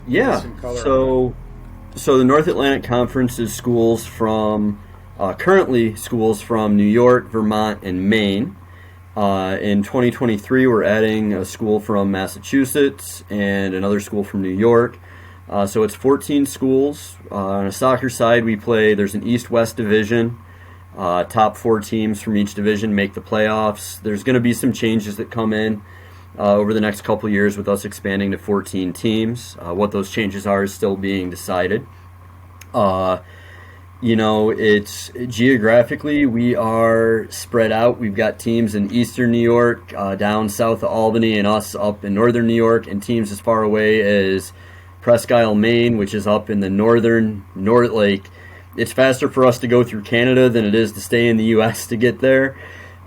Yeah. So the North Atlantic Conference is schools from currently schools from New York, Vermont, and Maine. In 2023, we're adding a school from Massachusetts and another school from New York. So it's 14 schools. On a soccer side, there's an East-West division. Top 4 teams from each division make the playoffs. There's going to be some changes that come in over the next couple of years with us expanding to 14 teams. What those changes are is still being decided. It's geographically, we are spread out. We've got teams in eastern New York, down south of Albany, and us up in northern New York, and teams as far away as Presque Isle, Maine, which is up in the north. Like, it's faster for us to go through Canada than it is to stay in the U.S. to get there.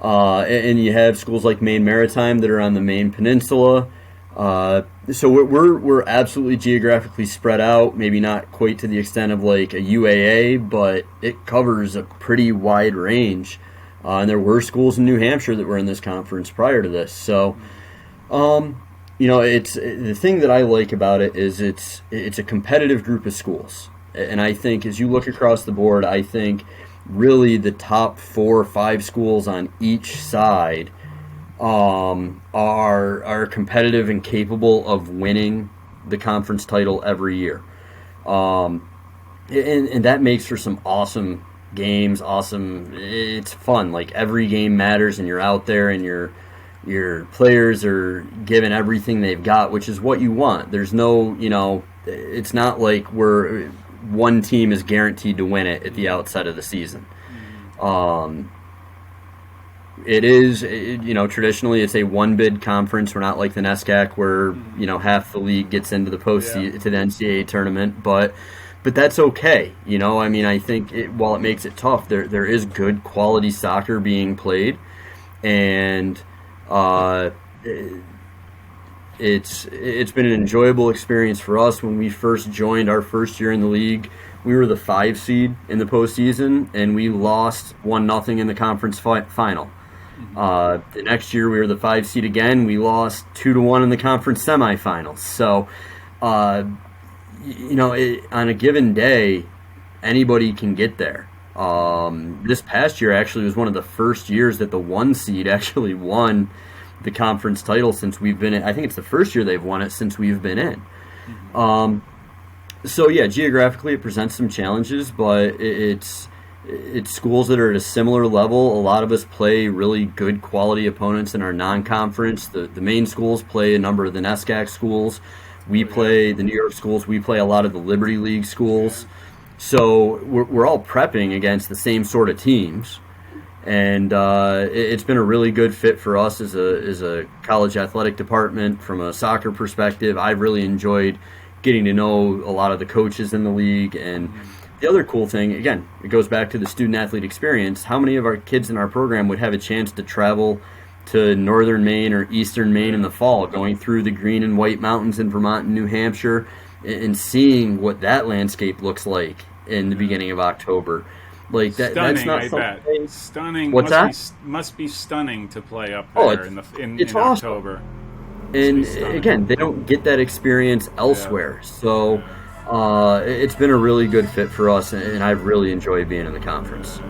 And you have schools like Maine Maritime that are on the Maine Peninsula. So we're absolutely geographically spread out, maybe not quite to the extent of like a UAA, but it covers a pretty wide range. And there were schools in New Hampshire that were in this conference prior to this. So, it's the thing that I like about it is it's a competitive group of schools. And I think as you look across the board, I think really the top 4 or 5 schools on each side are competitive and capable of winning the conference title every year. And that makes for some awesome games, it's fun. Like, every game matters, and you're out there, and your players are giving everything they've got, which is what you want. There's no, it's not like one team is guaranteed to win it at the outset of the season. It is, traditionally it's a one-bid conference. We're not like the NESCAC where, half the league gets into the to the NCAA tournament, but that's okay. I think while it makes it tough, there is good quality soccer being played, and it's been an enjoyable experience for us. When we first joined our first year in the league, we were the 5 seed in the postseason, and we lost 1-0 in the conference final. The next year we were the 5 seed again. We lost 2-1 in the conference semifinals. So, on a given day, anybody can get there. This past year actually was one of the first years that the 1 seed actually won the conference title since we've been in. I think it's the first year they've won it since we've been in. So yeah, geographically it presents some challenges, but it's schools that are at a similar level. A lot of us play really good quality opponents in our non-conference. The main schools play a number of the NESCAC schools. We play the New York schools. We play a lot of the Liberty League schools. So we're all prepping against the same sort of teams. And it's been a really good fit for us as a college athletic department. From a soccer perspective, I've really enjoyed getting to know a lot of the coaches in the league. And the other cool thing, again, it goes back to the student-athlete experience. How many of our kids in our program would have a chance to travel to northern Maine or eastern Maine in the fall, going through the green and white mountains in Vermont and New Hampshire, and seeing what that landscape looks like in the beginning of October? Like that, stunning, that's not I something. Bet. Stunning. What's must be stunning to play up there in awesome. October. And again, they don't get that experience elsewhere. Yeah. So it's been a really good fit for us, and I've really enjoyed being in the conference.